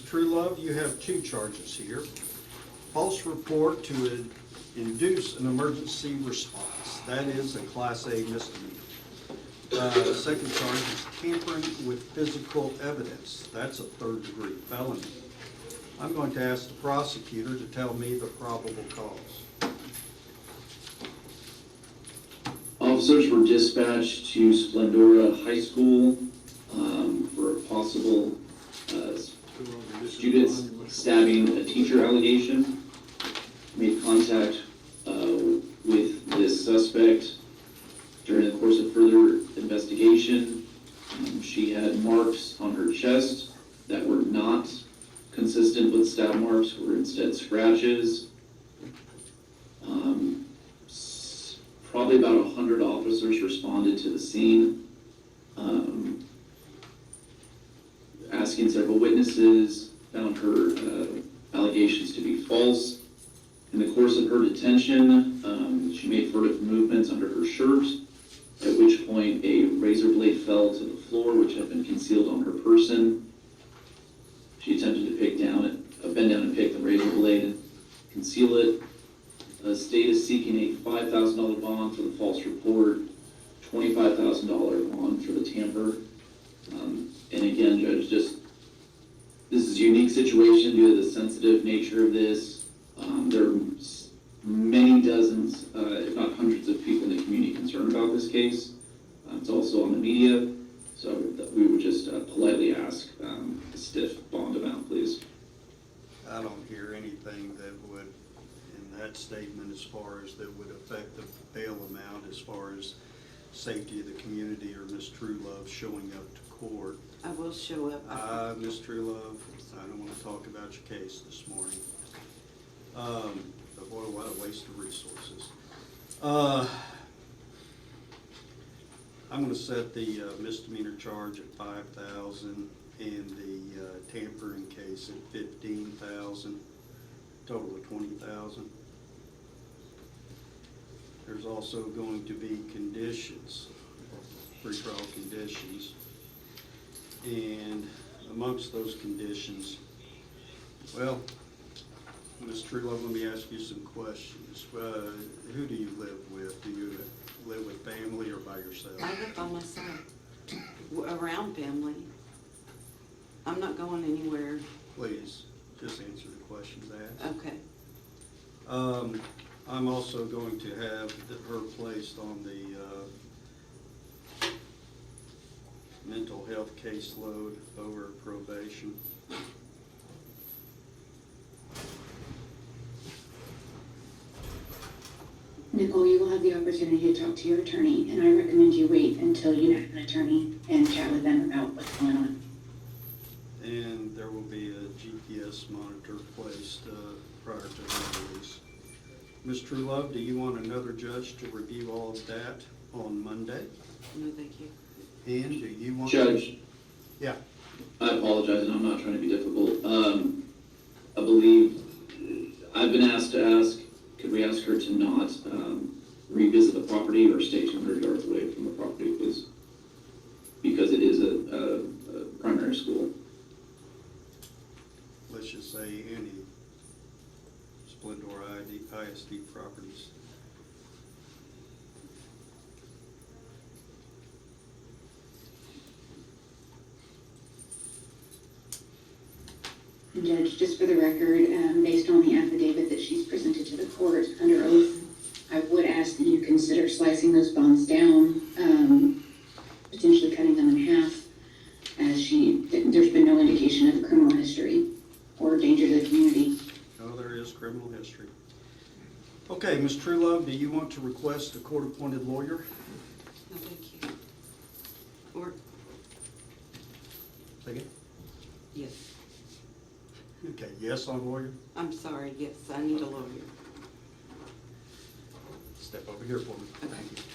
Truelove, you have two charges here. False report to induce an emergency response. That is a Class A misdemeanor. The second charge is tampering with physical evidence. That's a third-degree felony. I'm going to ask the prosecutor to tell me the probable cause. Officers were dispatched to Splendora High School for a possible student stabbing a teacher allegation. Made contact with this suspect during the course of further investigation. She had marks on her chest that were not consistent with stab marks, were instead scratches. Probably about 100 officers responded to the scene, asking several witnesses, found her allegations to be false. In the course of her detention, she made furtive movements under her shirt, at which point a razor blade fell to the floor, which had been concealed on her person. She attempted to bend down and pick the razor blade and conceal it. The state is seeking a $5,000 bond for the false report, $25,000 bond for the tamper. And again, Judge, this is a unique situation due to the sensitive nature of this. There are many dozens, if not hundreds of people in the community concerned about this case. It's also on the media, so we would just politely ask a stiff bond amount, please. I don't hear anything that would, in that statement, as far as that would affect the bail amount, as far as safety of the community or Ms. Truelove showing up to court. I will show up. Ms. Truelove, I don't want to talk about your case this morning. But boy, what a waste of resources. I'm going to set the misdemeanor charge at $5,000 and the tampering case at $15,000, total of $20,000. There's also going to be conditions, pretrial conditions, and amongst those conditions, well, Ms. Truelove, let me ask you some questions. Who do you live with? Do you live with family or by yourself? I live by myself, around family. I'm not going anywhere. Please, just answer the questions asked. Okay. I'm also going to have her placed on the mental health caseload over probation. Nicole, you will have the opportunity to talk to your attorney, and I recommend you wait until you have an attorney and chat with them about what's going on. And there will be a GPS monitor placed prior to the release. Ms. Truelove, do you want another judge to review all of that on Monday? No, thank you. And do you want... Judge. Yeah. I apologize, and I'm not trying to be difficult. I believe I've been asked to ask, could we ask her to not revisit the property or stay 200 yards away from the property, please? Because it is a primary school. Let's just say any Splendora ISD properties. And Judge, just for the record, based on the affidavit that she's presented to the court under oath, I would ask that you consider slicing those bonds down, potentially cutting them in half, as there's been no indication of a criminal history or danger to the community. No, there is criminal history. Okay, Ms. Truelove, do you want to request a court-appointed lawyer? No, thank you. Or, Second? yes. Okay, yes on lawyer? I'm sorry, yes, I need a lawyer. Step over here for me. Okay. Thank you.